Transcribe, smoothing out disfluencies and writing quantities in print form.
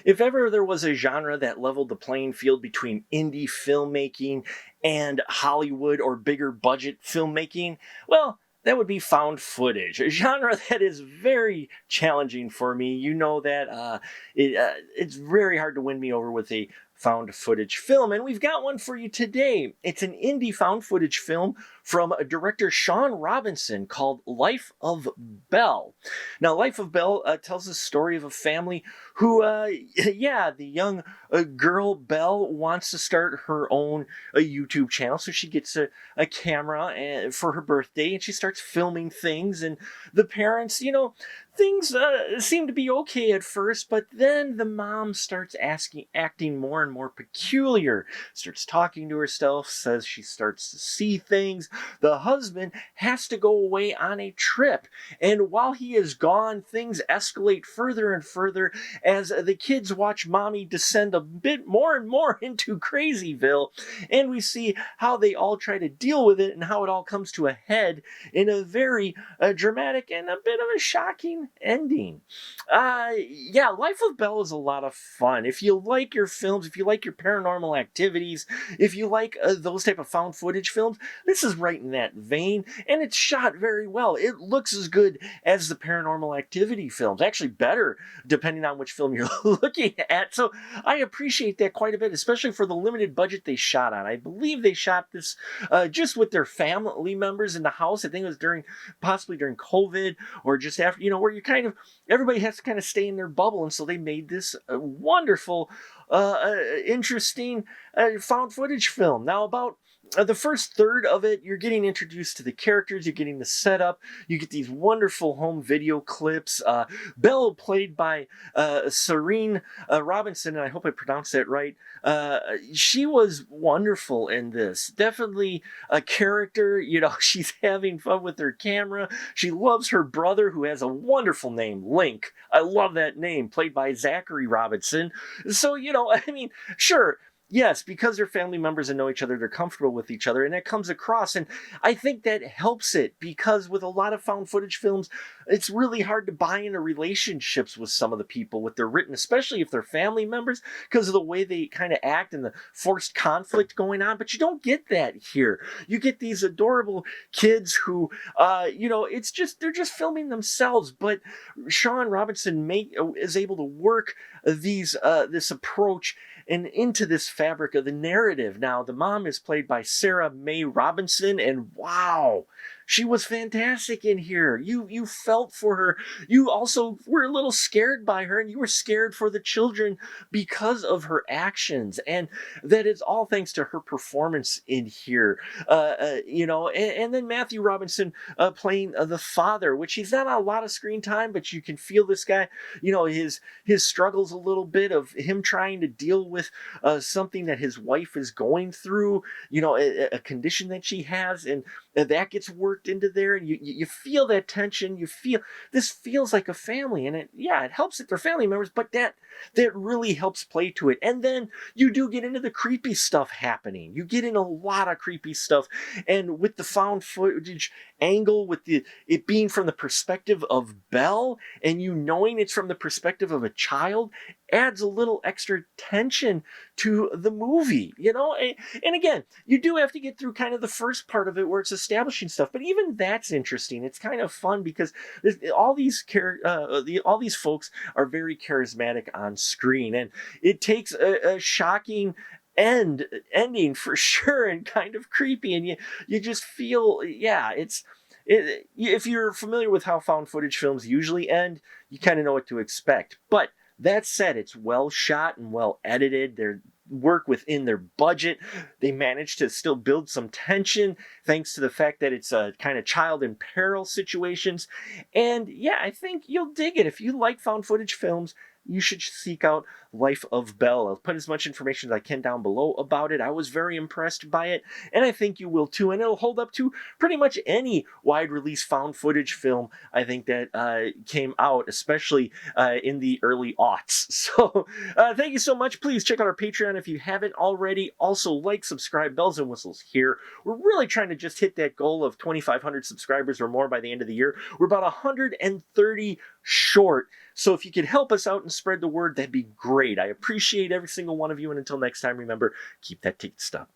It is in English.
If ever there was a genre that leveled the playing field between indie filmmaking and Hollywood or bigger budget filmmaking, well, that would be found footage, a genre that is very challenging for me. You know that it's very hard to win me over with a found footage film, and we've got one for you today. It's an indie found footage film from director Sean Robinson called Life of Belle. Now, Life of Belle tells the story of a family who, yeah, the young girl Belle wants to start her own YouTube channel, so she gets a camera for her birthday and she starts filming things. And the parents, things seem to be okay at first, but then the mom starts acting more and more peculiar, starts talking to herself, says she starts to see things. The husband has to go away on a trip, and while he is gone, things escalate further and further as the kids watch mommy descend a bit more and more into Crazyville, and we see how they all try to deal with it and how it all comes to a head in a very dramatic and a bit of a shocking ending. Yeah, Life of Belle is a lot of fun. If you like your films, if you like your paranormal activities, if you like those type of found footage films, this is right in that vein, and it's shot very well. It looks as good as the paranormal activity films, actually better depending on which film you're looking at. So I appreciate that quite a bit, especially for the limited budget they shot on. I believe they shot this just with their family members in the house. I think it was possibly during COVID or just after, where you kind of, everybody has to kind of stay in their bubble. And so they made this wonderful, interesting found footage film. Now, about the first third of it, you're getting introduced to the characters, you're getting the setup, you get these wonderful home video clips. Belle, played by Serene Robinson, and I hope I pronounced that right, she was wonderful in this. Definitely a character, she's having fun with her camera. She loves her brother, who has a wonderful name, Link. I love that name, played by Zachary Robinson. So, sure, yes, because they're family members and know each other, they're comfortable with each other, and that comes across. And I think that helps it, because with a lot of found footage films, it's really hard to buy into relationships with some of the people with their written, especially if they're family members, because of the way they kind of act and the forced conflict going on. But you don't get that here. You get these adorable kids who, they're just filming themselves. But Sean Robinson is able to work this approach and into this fabric of the narrative. Now, the mom is played by Sarah Mae Robinson, and wow, she was fantastic in here. You felt for her. You also were a little scared by her, and you were scared for the children because of her actions. And that is all thanks to her performance in here. And then Matthew Robinson playing the father, which he's not on a lot of screen time, but you can feel this guy, his struggles a little bit of him trying to deal with something that his wife is going through, a condition that she has, and that gets worked into there, and you feel that tension. You feel this feels like a family, and it helps that they're family members, but that really helps play to it. And then you do get into the creepy stuff happening. You get in a lot of creepy stuff, and with the found footage angle, with it being from the perspective of Belle, and knowing it's from the perspective of a child, adds a little extra tension to the movie, and again, you do have to get through kind of the first part of it where it's establishing stuff, but even that's interesting. It's kind of fun because all these folks are very charismatic on screen, and it takes a shocking ending for sure, and kind of creepy, and you just feel, if you're familiar with how found footage films usually end, you kind of know what to expect. But that said, it's well shot and well edited. They work within their budget. They managed to still build some tension thanks to the fact that it's a kind of child in peril situations. And I think you'll dig it. If you like found footage films, you should seek out Life of Belle. I'll put as much information as I can down below about it. I was very impressed by it, and I think you will too. And it'll hold up to pretty much any wide release found footage film, I think, that came out, especially in the early aughts. So thank you so much. Please check out our Patreon if you haven't already. Also, like, subscribe, bells and whistles here. We're really trying to just hit that goal of 2,500 subscribers or more by the end of the year. We're about 130 short. So if you could help us out and spread the word, that'd be great. great. I appreciate every single one of you. And until next time, remember, keep that ticket stub.